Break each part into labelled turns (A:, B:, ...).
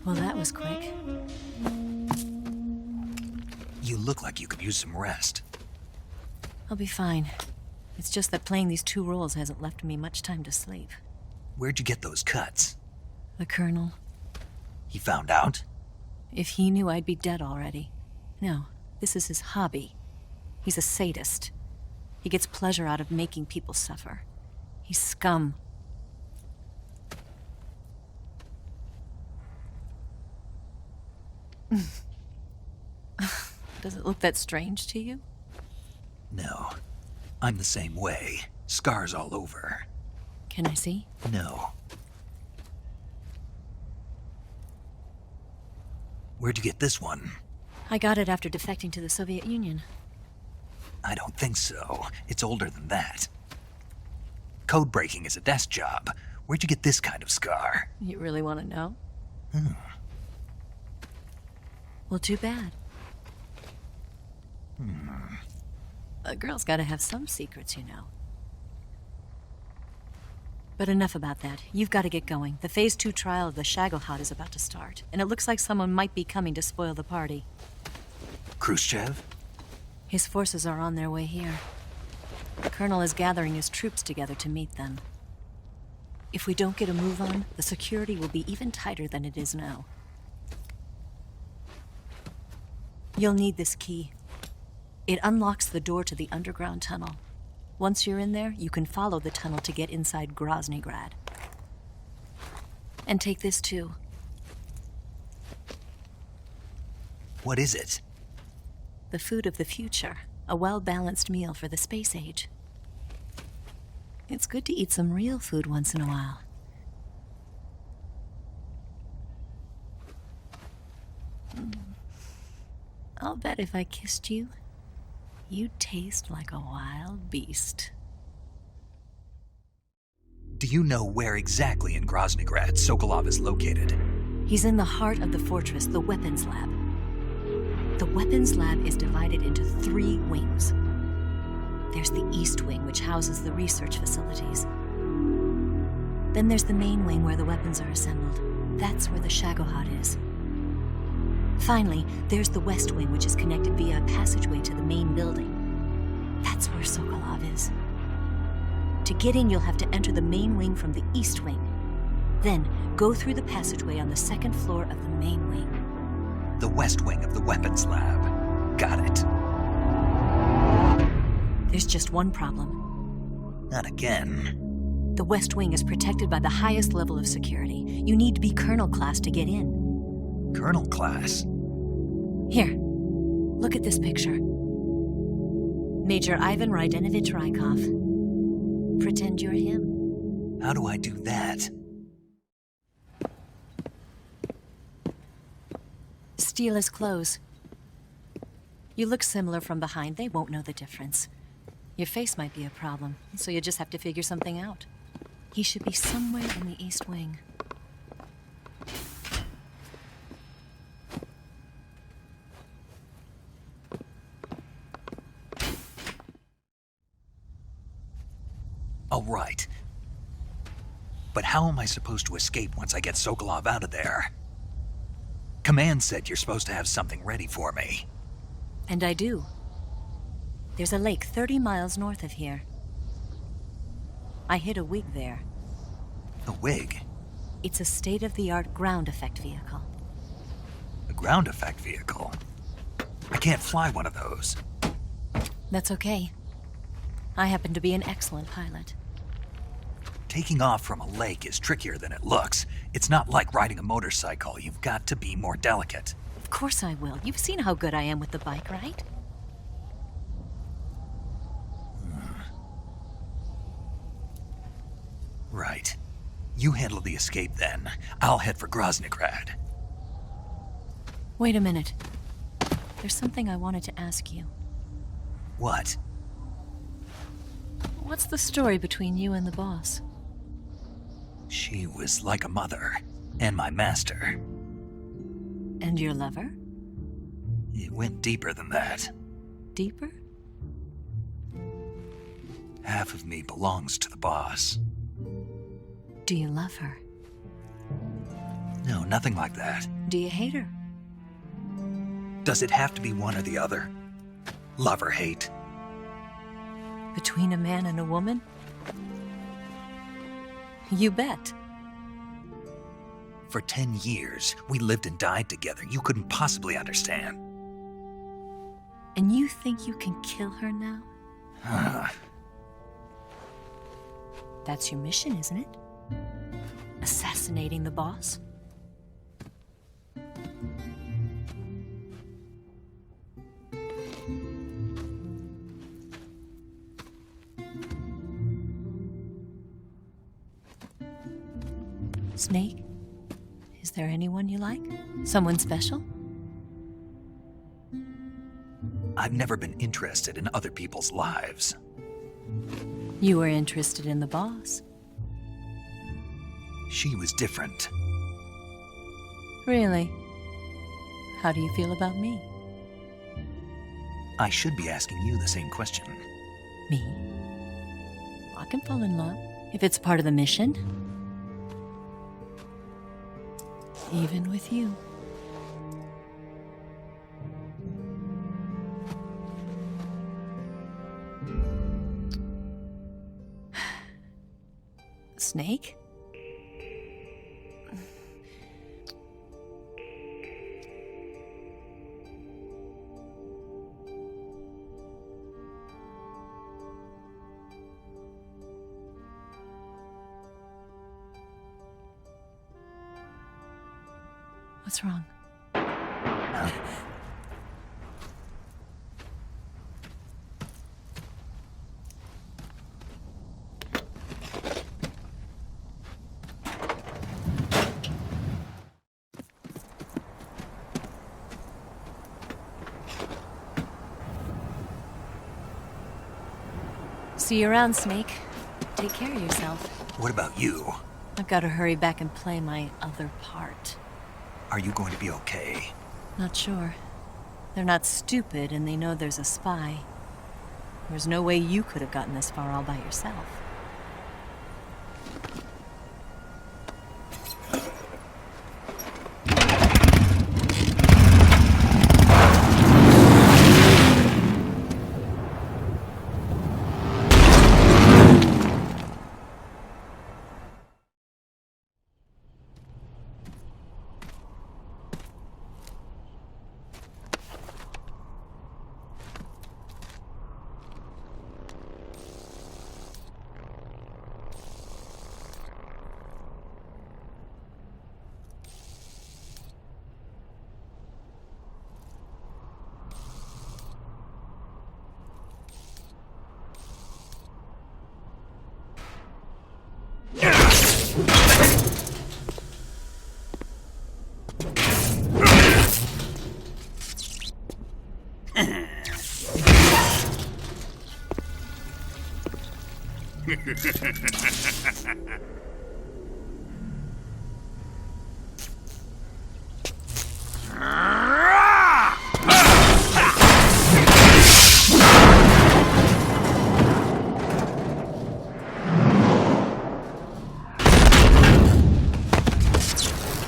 A: Well, that was quick.
B: You look like you could use some rest.
A: I'll be fine. It's just that playing these two roles hasn't left me much time to sleep.
B: Where'd you get those cuts?
A: The Colonel.
B: He found out?
A: If he knew, I'd be dead already. No, this is his hobby. He's a sadist. He gets pleasure out of making people suffer. He's scum. Does it look that strange to you?
B: No. I'm the same way. Scars all over.
A: Can I see?
B: No. Where'd you get this one?
A: I got it after defecting to the Soviet Union.
B: I don't think so. It's older than that. Code breaking is a desk job. Where'd you get this kind of scar?
A: You really want to know? Well, too bad. A girl's gotta have some secrets, you know. But enough about that. You've got to get going. The Phase 2 trial of the Shagohod is about to start, and it looks like someone might be coming to spoil the party.
B: Khrushchev?
A: His forces are on their way here. The Colonel is gathering his troops together to meet them. If we don't get a move on, the security will be even tighter than it is now. You'll need this key. It unlocks the door to the underground tunnel. Once you're in there, you can follow the tunnel to get inside Groznyj Grad. And take this too.
B: What is it?
A: The food of the future. A well-balanced meal for the space age. It's good to eat some real food once in a while. I'll bet if I kissed you, you'd taste like a wild beast.
B: Do you know where exactly in Groznyj Grad Sokolov is located?
A: He's in the heart of the fortress, the weapons lab. The weapons lab is divided into 3 wings. There's the East Wing, which houses the research facilities. Then there's the main wing where the weapons are assembled. That's where the Shagohod is. Finally, there's the West Wing, which is connected via a passageway to the main building. That's where Sokolov is. To get in, you'll have to enter the main wing from the East Wing. Then, go through the passageway on the 2nd floor of the main wing.
B: The West Wing of the weapons lab. Got it.
A: There's just one problem.
B: Not again.
A: The West Wing is protected by the highest level of security. You need to be Colonel class to get in.
B: Colonel class?
A: Here, look at this picture. Major Ivan Rydenovich Rykov. Pretend you're him.
B: How do I do that?
A: Steal his clothes. You look similar from behind. They won't know the difference. Your face might be a problem, so you just have to figure something out. He should be somewhere in the East Wing.
B: Oh, right. But how am I supposed to escape once I get Sokolov out of there? Command said you're supposed to have something ready for me.
A: And I do. There's a lake 30 miles north of here. I hid a wig there.
B: A wig?
A: It's a state-of-the-art ground effect vehicle.
B: A ground effect vehicle? I can't fly one of those.
A: That's okay. I happen to be an excellent pilot.
B: Taking off from a lake is trickier than it looks. It's not like riding a motorcycle. You've got to be more delicate.
A: Of course I will. You've seen how good I am with the bike, right?
B: Right. You handle the escape then. I'll head for Groznyj Grad.
A: Wait a minute. There's something I wanted to ask you.
B: What?
A: What's the story between you and the boss?
B: She was like a mother, and my master.
A: And your lover?
B: It went deeper than that.
A: Deeper?
B: Half of me belongs to the boss.
A: Do you love her?
B: No, nothing like that.
A: Do you hate her?
B: Does it have to be one or the other? Love or hate?
A: Between a man and a woman? You bet.
B: For 10 years, we lived and died together. You couldn't possibly understand.
A: And you think you can kill her now? That's your mission, isn't it? Assassinating the boss? Snake? Is there anyone you like? Someone special?
B: I've never been interested in other people's lives.
A: You were interested in the boss.
B: She was different.
A: Really? How do you feel about me?
B: I should be asking you the same question.
A: Me? I can fall in love if it's part of the mission. Even with you. Snake? What's wrong? See you around, Snake. Take care of yourself.
B: What about you?
A: I've got to hurry back and play my other part.
B: Are you going to be okay?
A: Not sure. They're not stupid, and they know there's a spy. There's no way you could have gotten this far all by yourself.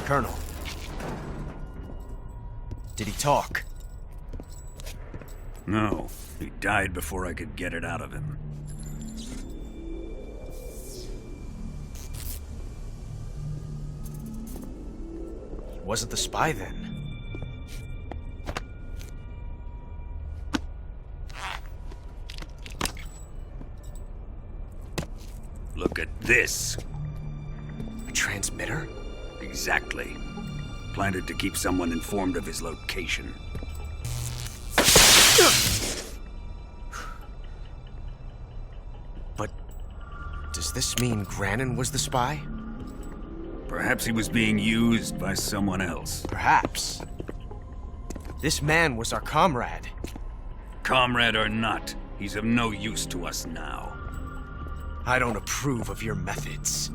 C: Colonel. Did he talk?
D: No, he died before I could get it out of him.
C: He wasn't the spy then.
D: Look at this.
C: A transmitter?
D: Exactly. Planted to keep someone informed of his location.
C: But does this mean Granin was the spy?
D: Perhaps he was being used by someone else.
C: Perhaps. This man was our comrade.
D: Comrade or not, he's of no use to us now.
C: I don't approve of your methods.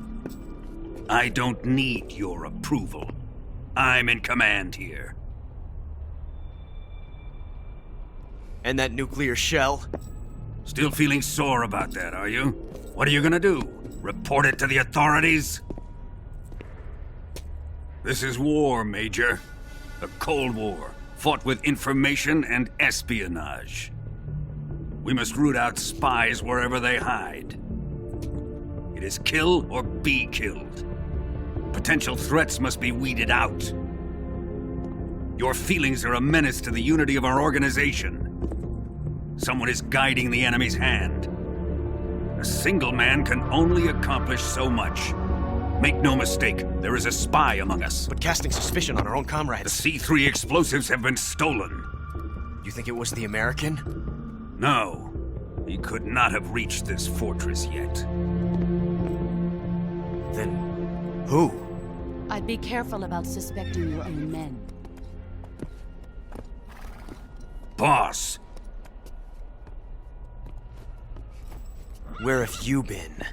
D: I don't need your approval. I'm in command here.
C: And that nuclear shell?
D: Still feeling sore about that, are you? What are you gonna do? Report it to the authorities? This is war, Major. A Cold War, fought with information and espionage. We must root out spies wherever they hide. It is kill or be killed. Potential threats must be weeded out. Your feelings are a menace to the unity of our organization. Someone is guiding the enemy's hand. A single man can only accomplish so much. Make no mistake, there is a spy among us.
C: But casting suspicion on our own
D: The
C: comrades.
D: C3 explosives have been stolen.
C: You think it was the American?
D: No, he could not have reached this fortress yet.
C: Then who?
E: I'd be careful about suspecting your own men.
D: Boss,
C: Where have you been?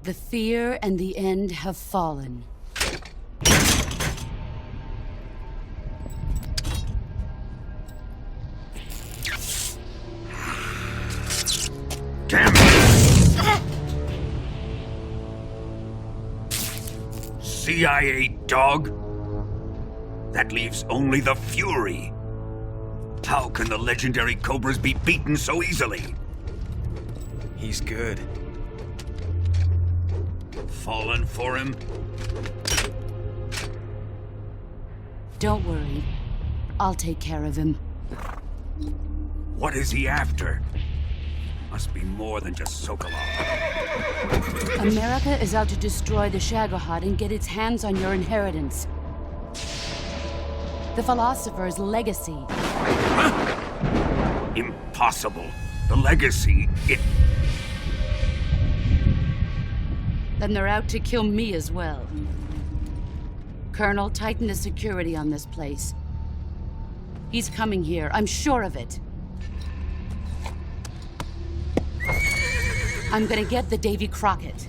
E: The fear and the end have fallen.
D: damn it! CIA dog? That leaves only the Fury. How can the legendary Cobras be beaten so easily?
C: He's good.
D: Fallen for him?
E: Don't worry. I'll take care of him.
D: What is he after? Must be more than just Sokolov.
E: America is out to destroy the Shagohod and get its hands on your inheritance. The philosopher's legacy.
D: Impossible. The legacy,
E: Then they're out to kill me as well. Colonel, tighten the security on this place. He's coming here, I'm sure of it. I'm gonna get the Davy Crockett.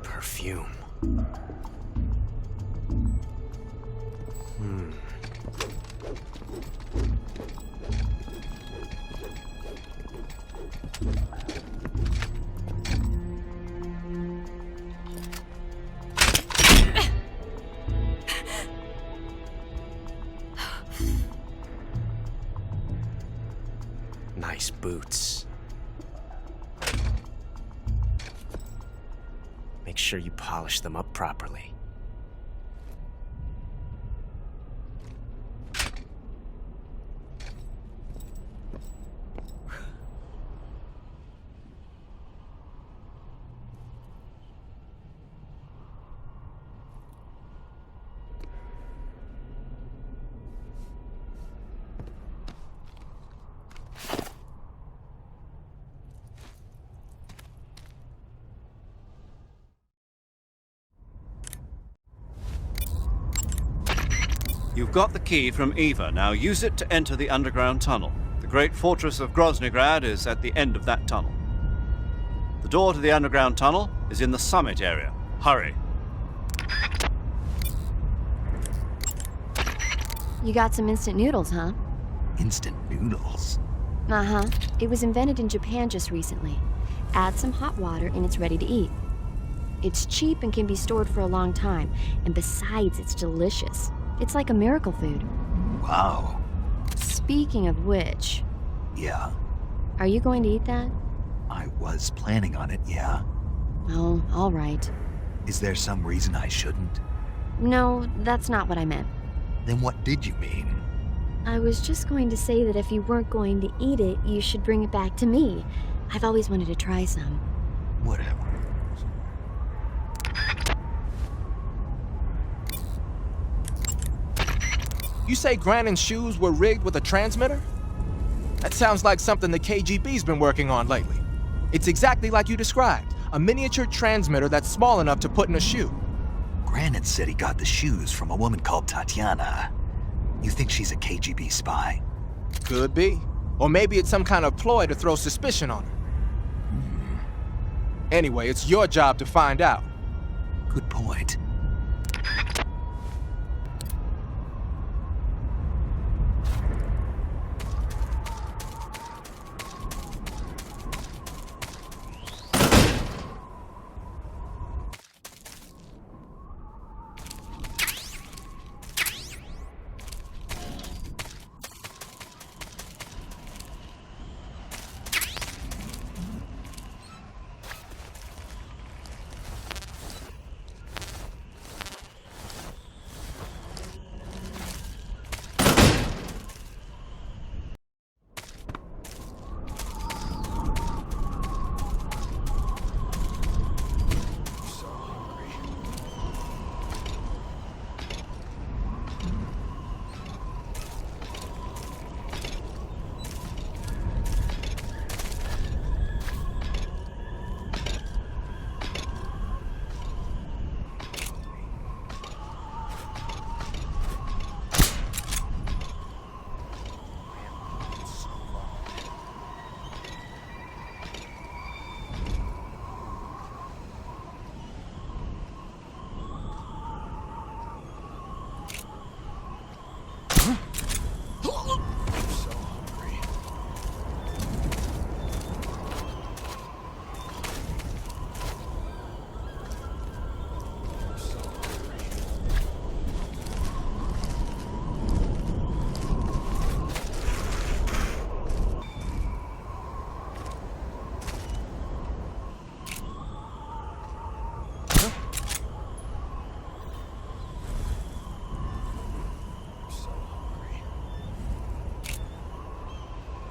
C: Perfume. Nice boots. Make sure you polish them up properly.
F: You've got the key from Eva. Now use it to enter the underground tunnel. The great fortress of Groznyj Grad is at the end of that tunnel. The door to the underground tunnel is in the summit area. Hurry.
G: You got some instant noodles, huh?
B: Instant noodles?
G: Uh-huh. It was invented in Japan just recently. Add some hot water and it's ready to eat. It's cheap and can be stored for a long time, and besides, it's delicious. It's like a miracle food.
B: Wow.
G: Speaking of which,
B: Yeah,
G: are you going to eat that?
B: I was planning on it, yeah.
G: Oh, all right.
B: Is there some reason I shouldn't?
G: No, that's not what I meant.
B: Then what did you mean?
G: I was just going to say that if you weren't going to eat it, you should bring it back to me. I've always wanted to try some.
B: Whatever.
H: You say Grannon's shoes were rigged with a transmitter? That sounds like something the KGB's been working on lately. It's exactly like you described, a miniature transmitter that's small enough to put in a shoe.
B: Grannon said he got the shoes from a woman called Tatiana. You think she's a KGB spy?
H: Could be. Or maybe it's some kind of ploy to throw suspicion on her. Anyway, it's your job to find out.
B: Good point.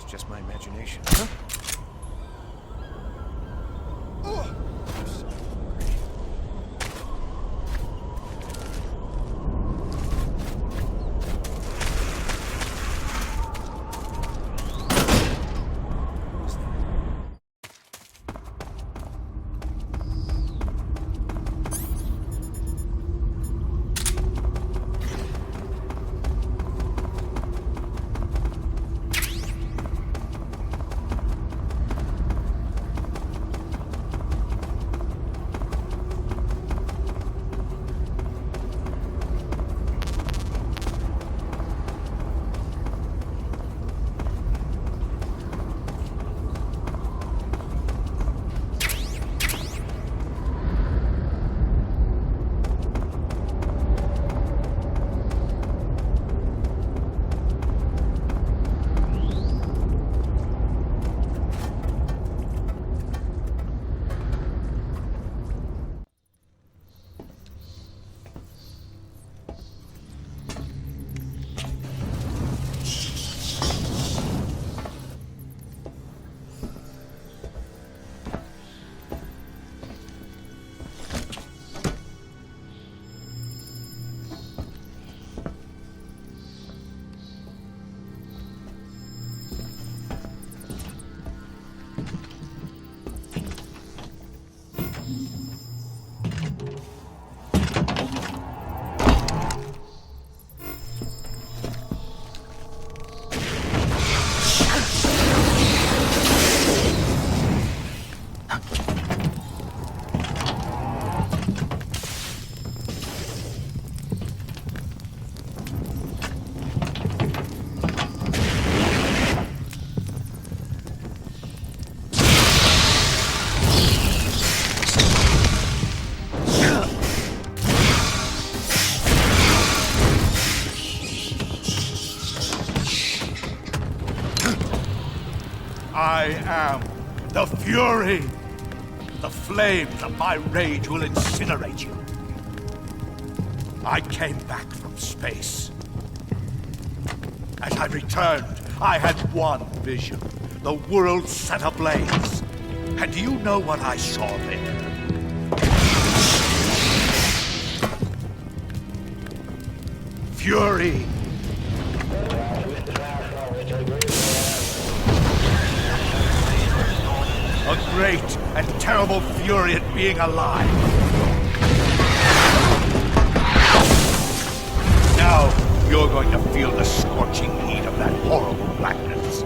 C: Just my imagination.
I: I am the Fury. The flames of my rage will incinerate you. I came back from space. As I returned, I had one vision. The world set ablaze. And do you know what I saw there? Fury. A great and terrible fury at being alive. Now, You're going to feel the scorching heat of that horrible blackness.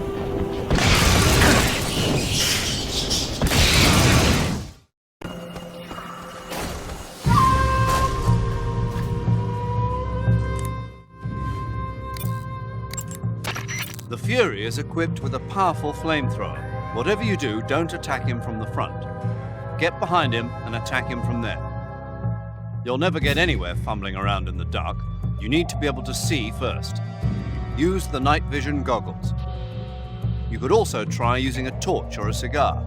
F: The Fury is equipped with a powerful flamethrower. Whatever you do, don't attack him from the front. Get behind him and attack him from there. You'll never get anywhere fumbling around in the dark. You need to be able to see first. Use the night vision goggles. You could also try using a torch or a cigar.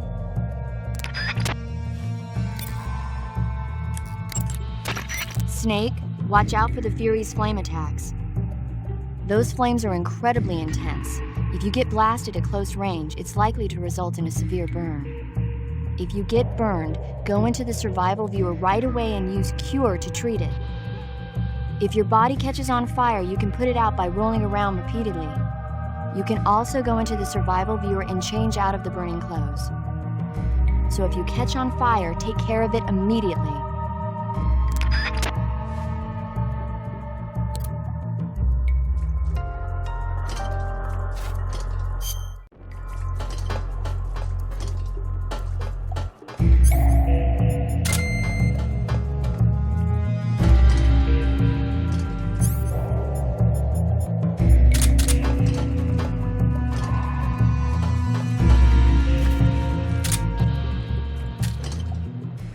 G: Snake, watch out for the Fury's flame attacks. Those flames are incredibly intense. If you get blasted at close range, it's likely to result in a severe burn. If you get burned, go into the survival viewer right away and use Cure to treat it. If your body catches on fire, you can put it out by rolling around repeatedly. You can also go into the survival viewer and change out of the burning clothes. So if you catch on fire, take care of it immediately.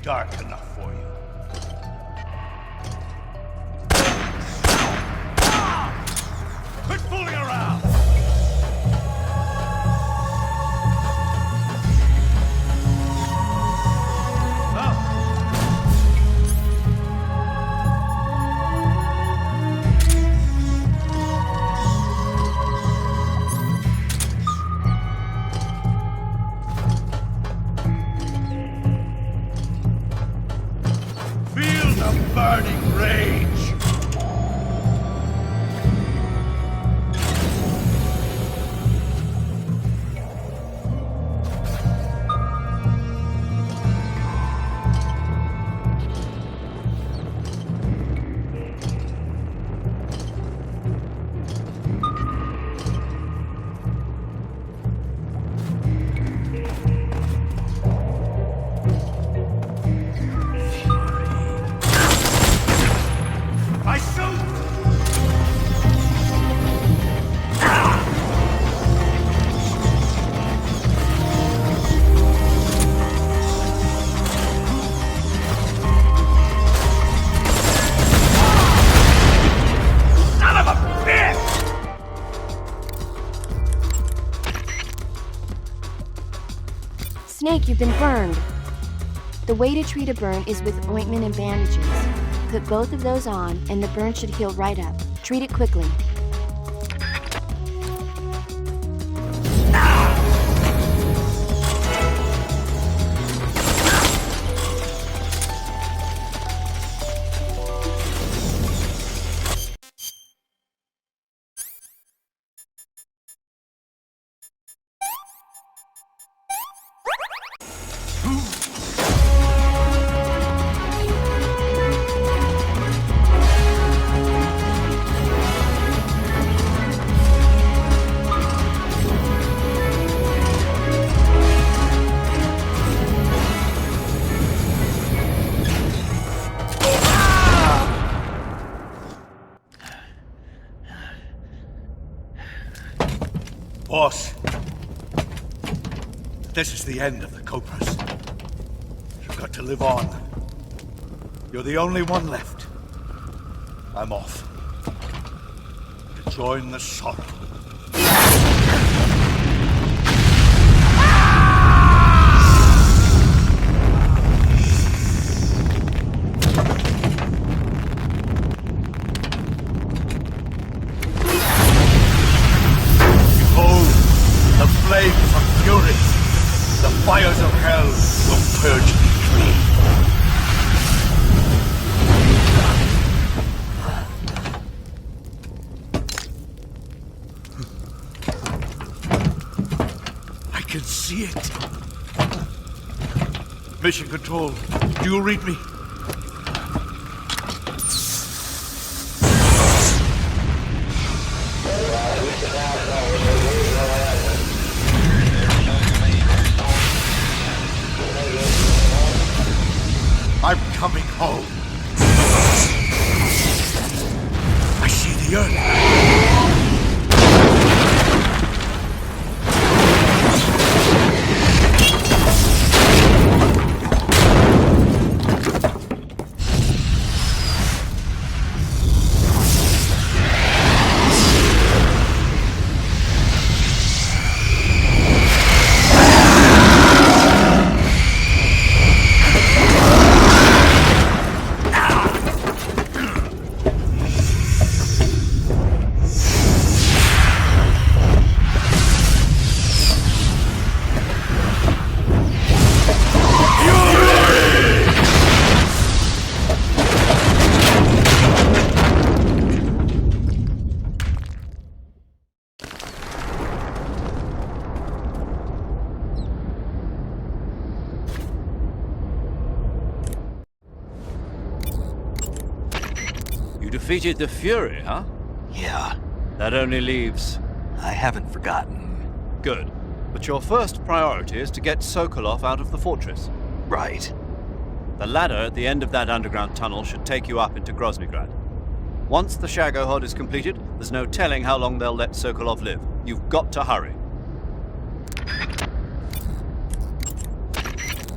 I: Dark enough for you. Quit fooling around! Feel the burning rage! I shoot! Son of a bitch!
G: Snake, you've been burned. The way to treat a burn is with ointment and bandages. Put both of those on, and the burn should heal right up. Treat it quickly.
I: Boss, this is the end of the Cobras. You've got to live on. You're the only one left. I'm off. To join the sorrow. The flames of fury, the fires of hell will purge me clean. I can see it. Mission Control, do you read me? home. I see the earth.
F: You defeated the Fury, huh?
B: Yeah,
F: That only leaves...
B: I haven't forgotten.
F: Good. But your first priority is to get Sokolov out of the fortress.
B: Right.
F: The ladder at the end of that underground tunnel should take you up into Groznyj Grad. Once the Shagohod is completed, there's no telling how long they'll let Sokolov live. You've got to hurry.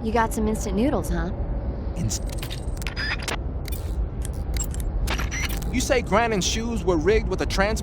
G: You got some instant noodles, huh?
H: You say Grannon's shoes were rigged with a trans...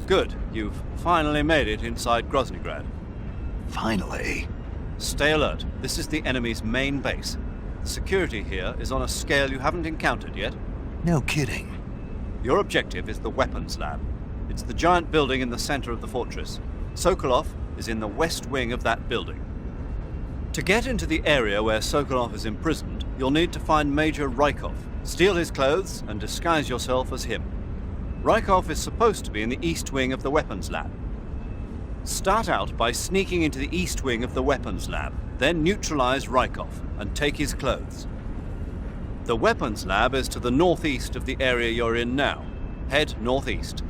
F: Good. You've finally made it inside Groznyj Grad.
B: Finally.
F: Stay alert. This is the enemy's main base. The security here is on a scale you haven't encountered yet.
B: No kidding.
F: Your objective is the weapons lab. It's the giant building in the center of the fortress. Sokolov is in the west wing of that building. To get into the area where Sokolov is imprisoned, you'll need to find Major Rykov, steal his clothes, and disguise yourself as him. Rykov is supposed to be in the east wing of the weapons lab. Start out by sneaking into the east wing of the weapons lab, then neutralize Rykov and take his clothes. The weapons lab is to the northeast of the area you're in now. Head northeast.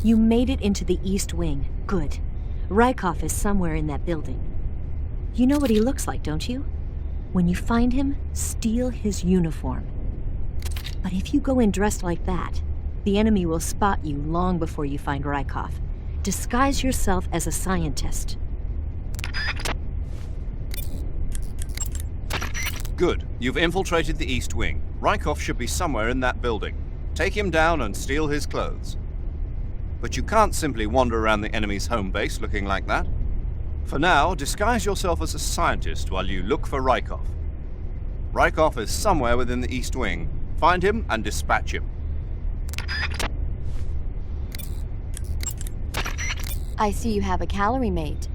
A: You made it into the East Wing. Good. Rykov is somewhere in that building. You know what he looks like, don't you? When you find him, steal his uniform. But if you go in dressed like that, the enemy will spot you long before you find Rykov. Disguise yourself as a scientist.
F: Good. You've infiltrated the East Wing. Rykov should be somewhere in that building. Take him down and steal his clothes. But you can't simply wander around the enemy's home base looking like that. For now, disguise yourself as a scientist while you look for Rykov. Rykov is somewhere within the East Wing. Find him and dispatch him.
G: I see you have a calorie mate.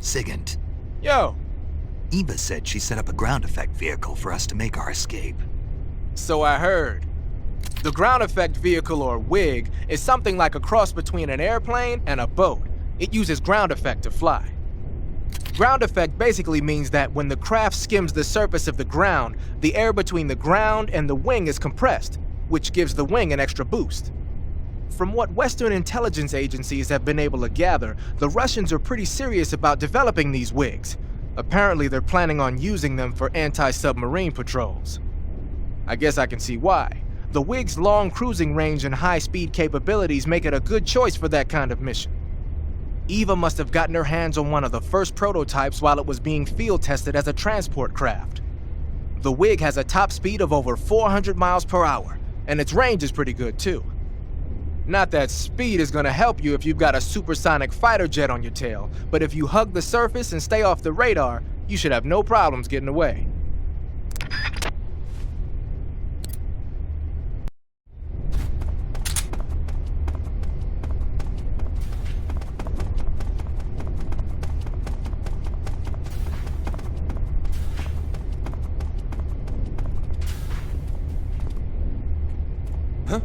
B: Sigint,
H: Yo,
B: Eva said she set up a ground effect vehicle for us to make our escape.
H: so I heard. The ground effect vehicle, or WIG, is something like a cross between an airplane and a boat. It uses ground effect to fly. Ground effect basically means that when the craft skims the surface of the ground, the air between the ground and the wing is compressed, which gives the wing an extra boost. From what Western intelligence agencies have been able to gather, the Russians are pretty serious about developing these WIGs. Apparently, they're planning on using them for anti-submarine patrols. I guess I can see why. The WIG's long cruising range and high-speed capabilities make it a good choice for that kind of mission. Eva must have gotten her hands on one of the first prototypes while it was being field tested as a transport craft. The WIG has a top speed of over 400 miles per hour, and its range is pretty good too. Not that speed is gonna help you if you've got a supersonic fighter jet on your tail, but if you hug the surface and stay off the radar, you should have no problems getting away. Huh?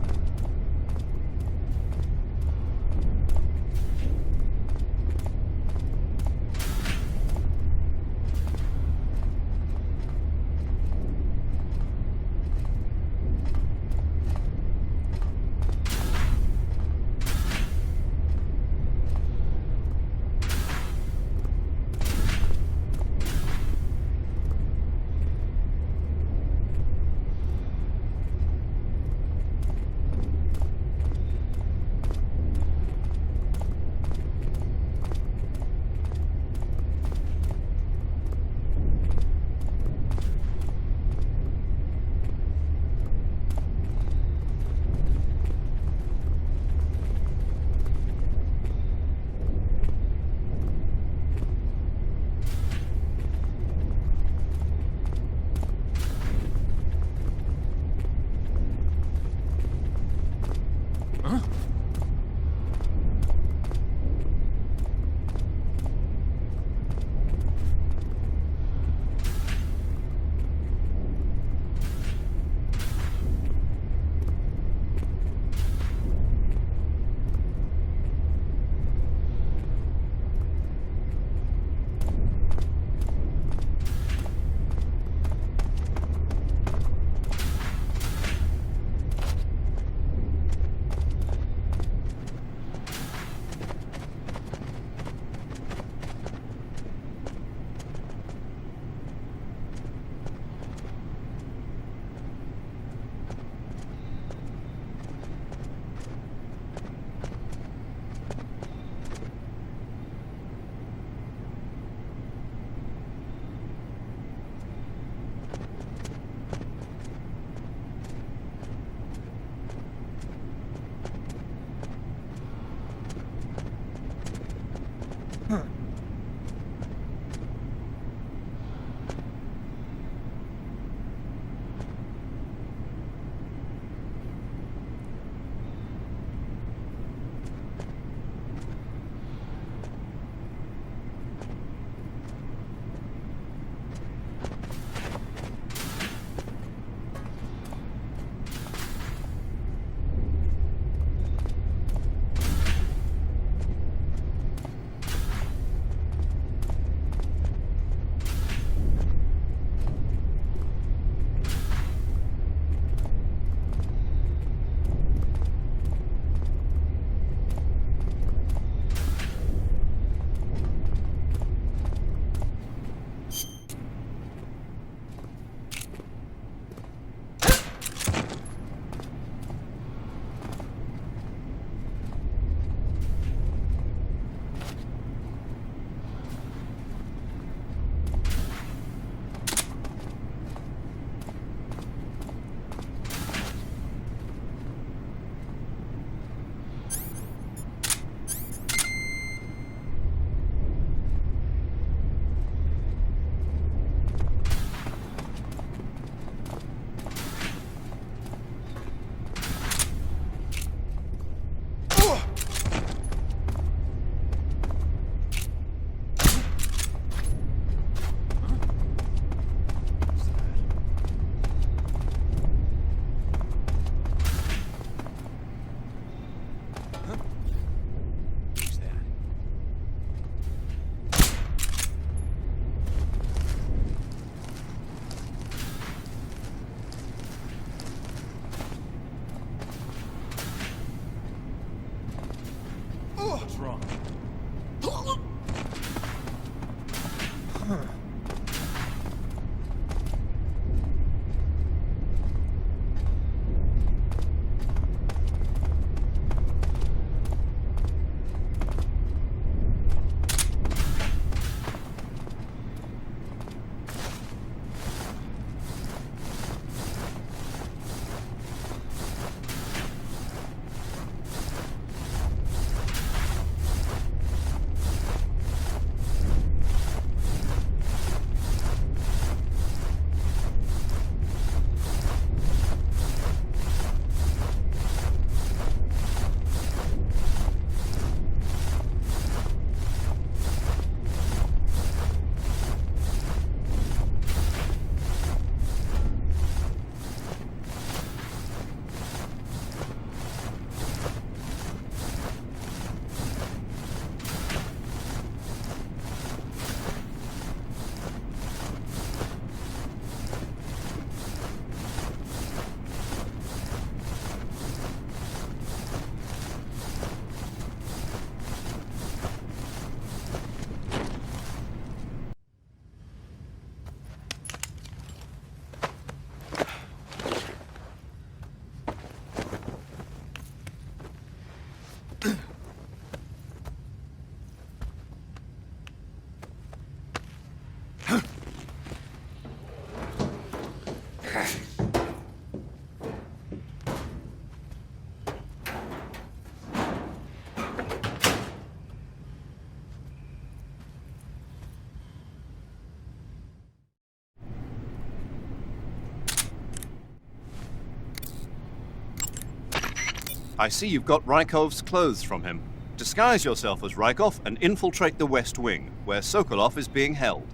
F: I see you've got Rykov's clothes from him. Disguise yourself as Rykov and infiltrate the West Wing, where Sokolov is being held.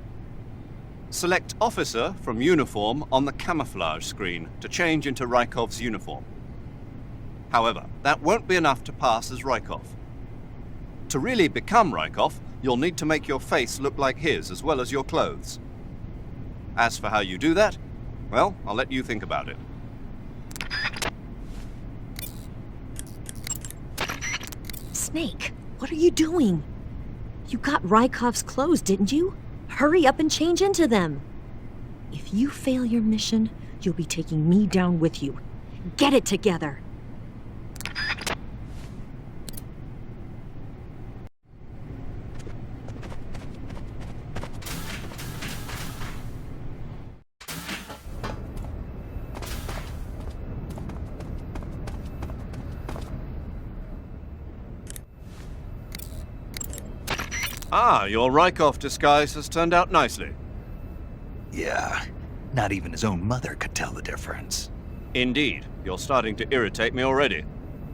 F: Select Officer from Uniform on the camouflage screen to change into Rykov's uniform. However, that won't be enough to pass as Rykov. To really become Rykov, you'll need to make your face look like his as well as your clothes. As for how you do that, well, I'll let you think about it.
A: Snake, what are you doing? You got Rykov's clothes, didn't you? Hurry up and change into them. If you fail your mission, you'll be taking me down with you. Get it together.
F: Ah, your Rykov disguise has turned out nicely.
B: Yeah, not even his own mother could tell the difference.
F: Indeed, you're starting to irritate me already.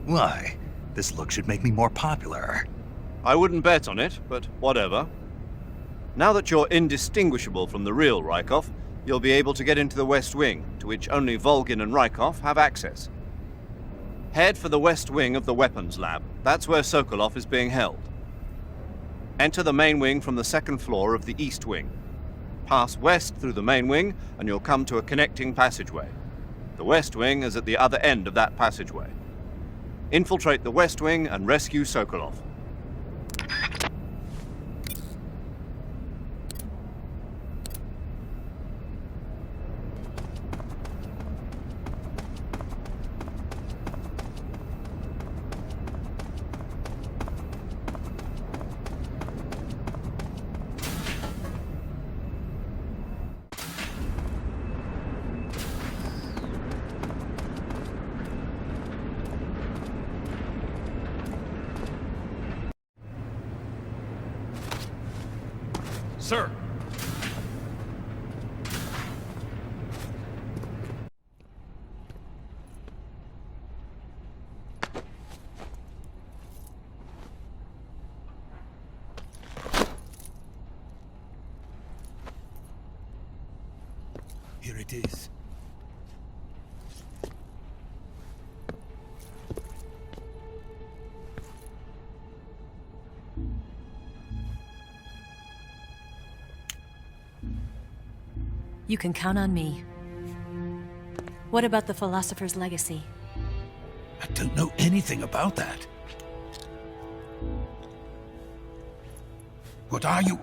B: Why? This look should make me more popular.
F: I wouldn't bet on it, but whatever. Now that you're indistinguishable from the real Rykov, you'll be able to get into the West Wing, to which only Volgin and Rykov have access. Head for the West Wing of the Weapons Lab. That's where Sokolov is being held. Enter the main wing from the second floor of the East Wing. Pass west through the main wing, and you'll come to a connecting passageway. The West Wing is at the other end of that passageway. Infiltrate the West Wing and rescue Sokolov.
I: Sir! Here it is.
A: You can count on me. What about the philosopher's legacy?
I: I don't know anything about that. What are you?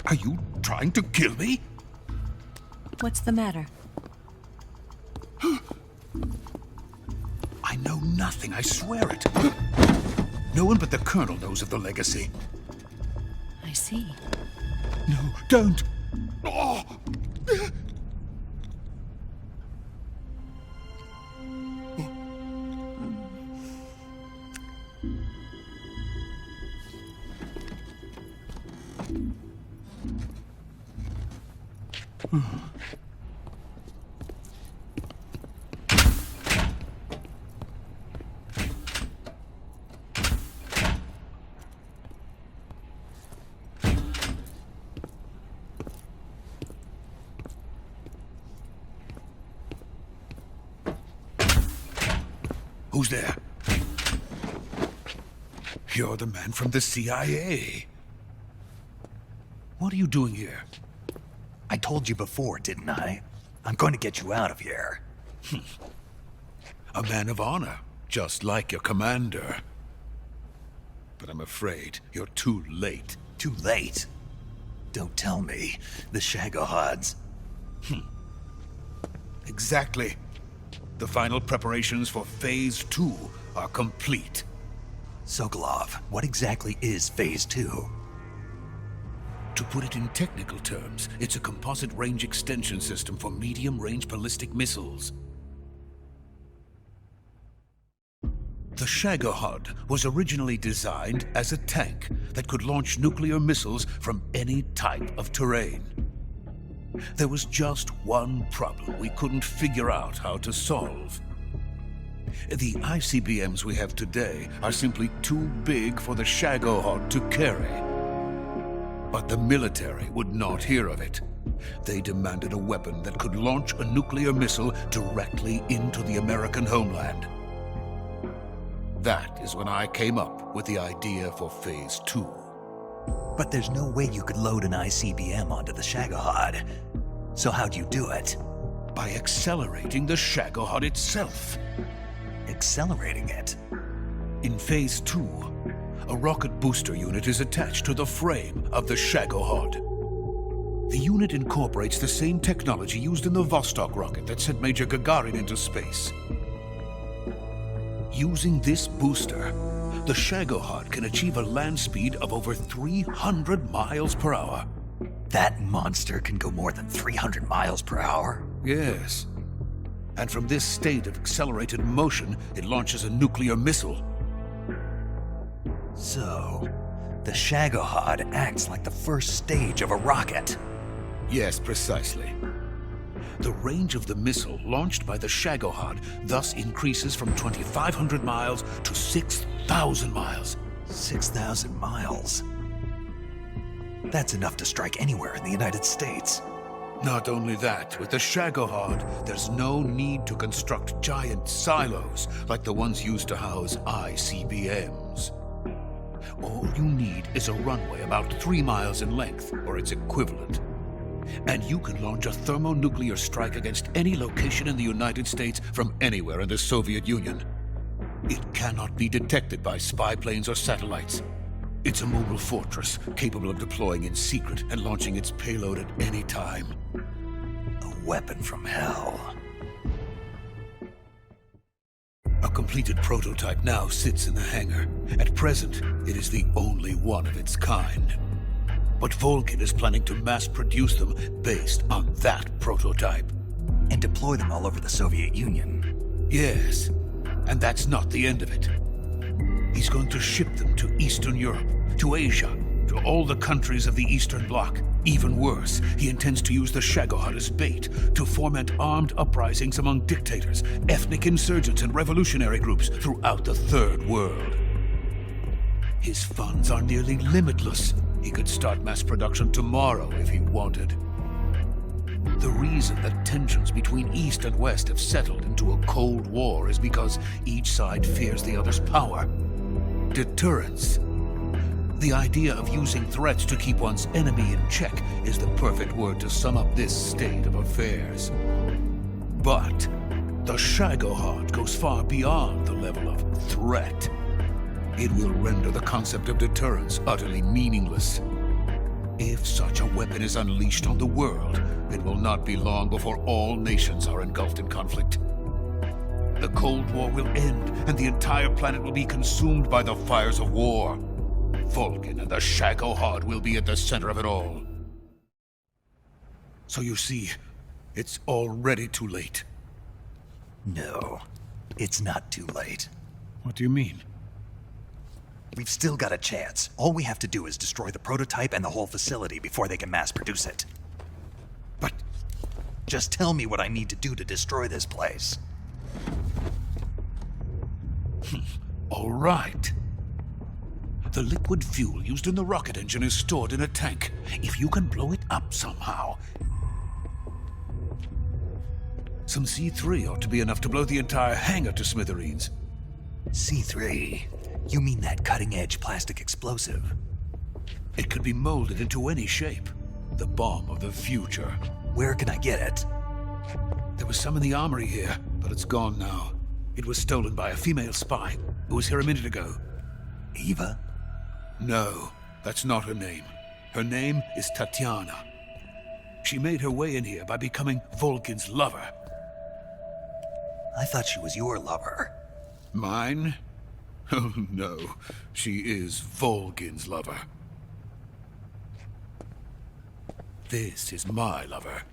I: Are you trying to kill me?
A: What's the matter?
I: I know nothing, I swear it. No one but the Colonel knows of the legacy.
A: I see.
I: No, don't! Oh. Who's there? You're the man from the CIA. What are you doing here?
B: I told you before, didn't I? I'm going to get you out of here.
I: A man of honor, just like your commander. But I'm afraid you're too late.
B: Too late? Don't tell me. The Shagohods.
I: Exactly. The final preparations for Phase 2 are complete.
B: Sokolov, what exactly is Phase 2?
J: To put it in technical terms, it's a composite range extension system for medium-range ballistic missiles. The Shagohod was originally designed as a tank that could launch nuclear missiles from any type of terrain. There was just one problem we couldn't figure out how to solve. The ICBMs we have today are simply too big for the Shagohod to carry. But the military would not hear of it. They demanded a weapon that could launch a nuclear missile directly into the American homeland. That is when I came up with the idea for Phase 2.
B: But there's no way you could load an ICBM onto the Shagohod. So how'd you do it?
J: By accelerating the Shagohod itself.
B: Accelerating it?
J: In Phase 2, a rocket booster unit is attached to the frame of the Shagohod. The unit incorporates the same technology used in the Vostok rocket that sent Major Gagarin into space. Using this booster, the Shagohod can achieve a land speed of over 300 miles per hour.
B: That monster can go more than 300 miles per hour?
J: Yes. And from this state of accelerated motion, it launches a nuclear missile.
B: So, the Shagohod acts like the first stage of a rocket.
J: Yes, precisely. The range of the missile launched by the Shagohod thus increases from 2,500 miles to 6,000 miles.
B: 6,000 miles? That's enough to strike anywhere in the United States.
J: Not only that, with the Shagohod, there's no need to construct giant silos like the ones used to house ICBMs. All you need is a runway about 3 miles in length, or its equivalent. And you can launch a thermonuclear strike against any location in the United States from anywhere in the Soviet Union. It cannot be detected by spy planes or satellites. It's a mobile fortress, capable of deploying in secret and launching its payload at any time.
B: A weapon from hell.
J: A completed prototype now sits in the hangar. At present, it is the only one of its kind. But Volgin is planning to mass-produce them based on that prototype.
B: And deploy them all over the Soviet Union.
J: Yes, and that's not the end of it. He's going to ship them to Eastern Europe, to Asia, to all the countries of the Eastern Bloc. Even worse, he intends to use the Shagohod as bait to foment armed uprisings among dictators, ethnic insurgents, and revolutionary groups throughout the Third World. His funds are nearly limitless. He could start mass production tomorrow if he wanted. The reason that tensions between East and West have settled into a Cold War is because each side fears the other's power. Deterrence. The idea of using threats to keep one's enemy in check is the perfect word to sum up this state of affairs. But the Shagohod goes far beyond the level of threat. It will render the concept of deterrence utterly meaningless. If such a weapon is unleashed on the world, it will not be long before all nations are engulfed in conflict. The Cold War will end, and the entire planet will be consumed by the fires of war. Volgin and the Shagohod will be at the center of it all. So you see, it's already too late.
B: No, it's not too late.
J: What do you mean?
B: We've still got a chance. All we have to do is destroy the prototype and the whole facility before they can mass produce it.
J: But
B: just tell me what I need to do to destroy this place.
J: All right. The liquid fuel used in the rocket engine is stored in a tank. If you can blow it up somehow. Some C3 ought to be enough to blow the entire hangar to smithereens.
B: C3? You mean that cutting-edge plastic explosive?
J: It could be molded into any shape. The bomb of the future.
B: Where can I get it?
J: There was some in the armory here, but it's gone now. It was stolen by a female spy who was here a minute ago.
B: Eva?
J: No, that's not her name. Her name is Tatiana. She made her way in here by becoming Volgin's lover.
B: I thought she was your lover.
J: Mine? Oh no, she is Volgin's lover. This is my lover.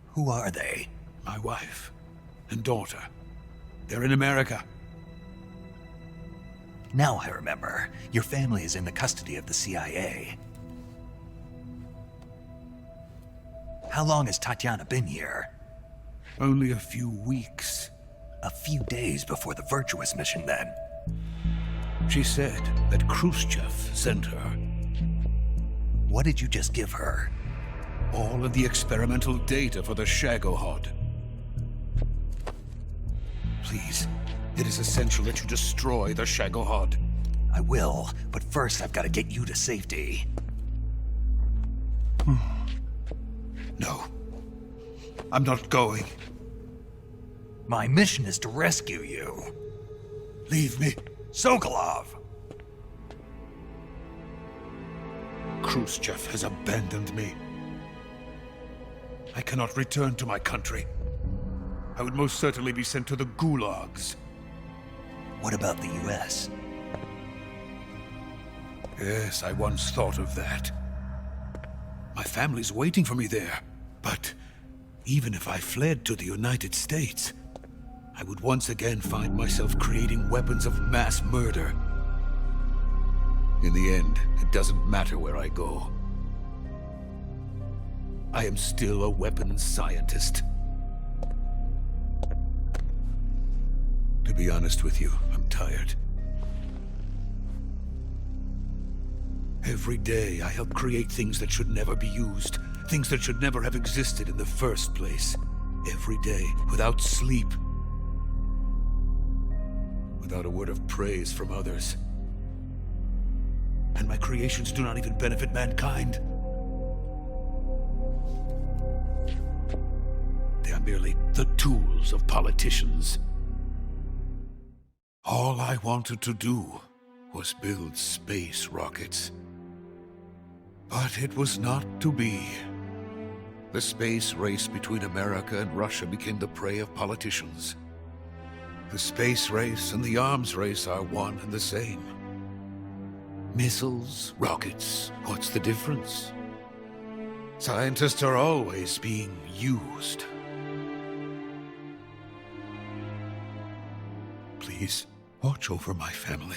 B: Who are they?
J: My wife and daughter. They're in America.
B: Now I remember. Your family is in the custody of the CIA. How long has Tatiana been here?
J: Only a few weeks.
B: A few days before the Virtuous mission, then.
J: She said that Khrushchev sent her.
B: What did you just give her?
J: All of the experimental data for the Shagohod. Please, it is essential that you destroy the Shagohod.
B: I will, but first I've got to get you to safety.
J: No. I'm not going.
B: My mission is to rescue you.
J: Leave me.
B: Sokolov!
J: Khrushchev has abandoned me. I cannot return to my country. I would most certainly be sent to the gulags.
B: What about the US?
J: Yes, I once thought of that. My family's waiting for me there. But even if I fled to the United States, I would once again find myself creating weapons of mass murder. In the end, it doesn't matter where I go. I am still a weapons scientist. To be honest with you, I'm tired. Every day, I help create things that should never be used, things that should never have existed in the first place. Every day, without sleep. Without a word of praise from others. And my creations do not even benefit mankind. They are merely the tools of politicians. All I wanted to do was build space rockets. But it was not to be. The space race between America and Russia became the prey of politicians. The space race and the arms race are one and the same. Missiles, rockets, what's the difference? Scientists are always being used. Please, watch over my family.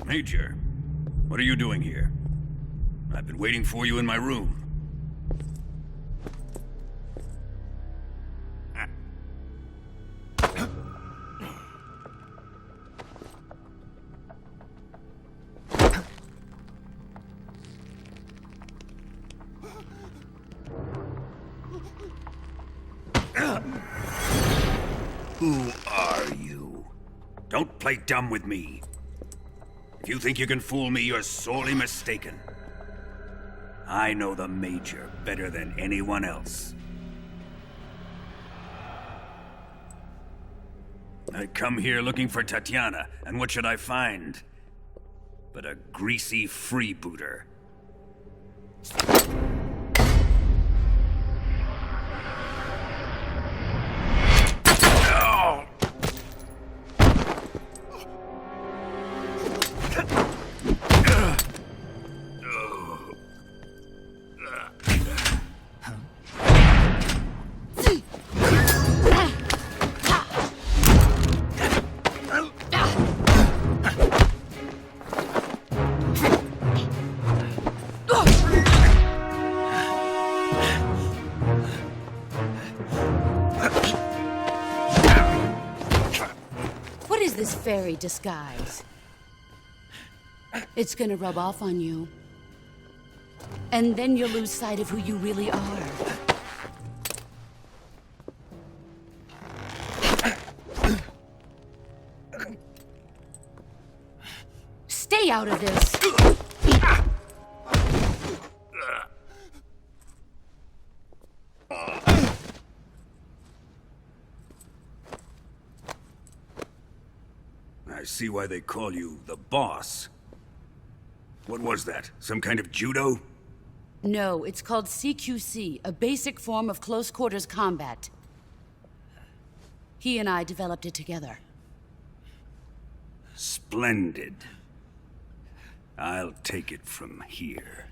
D: Major, what are you doing here? I've been waiting for you in my room. Who are you? Don't play dumb with me. If you think you can fool me, you're sorely mistaken. I know the Major better than anyone else. I come here looking for Tatiana, and what should I find? But a greasy freebooter.
E: This fairy disguise. It's gonna rub off on you. And then you'll lose sight of who you really are. out of this.
D: I see why they call you the boss. What was that? Some kind of judo?
E: No, it's called CQC, a basic form of close quarters combat. He and I developed it together.
D: Splendid. I'll take it from here.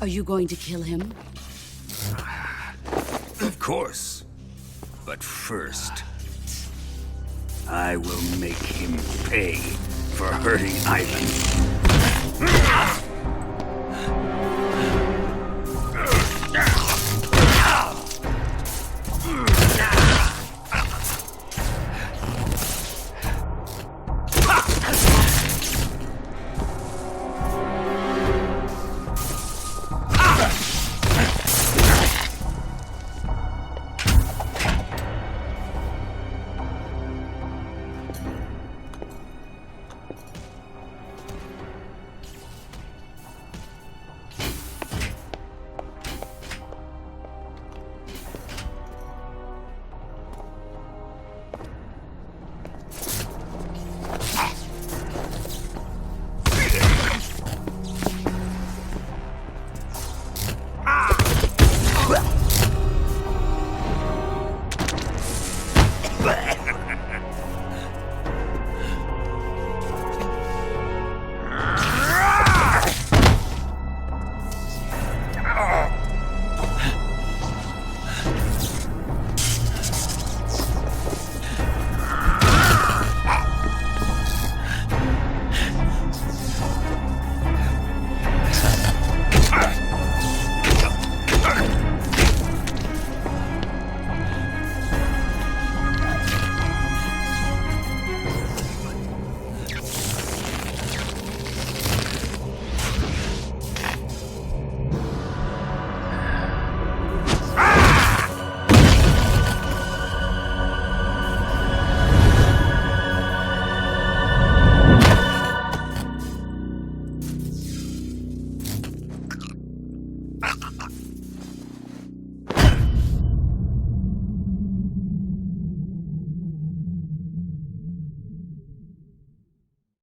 E: Are you going to kill him?
D: Of course. But first, I will make him pay for hurting Ivan.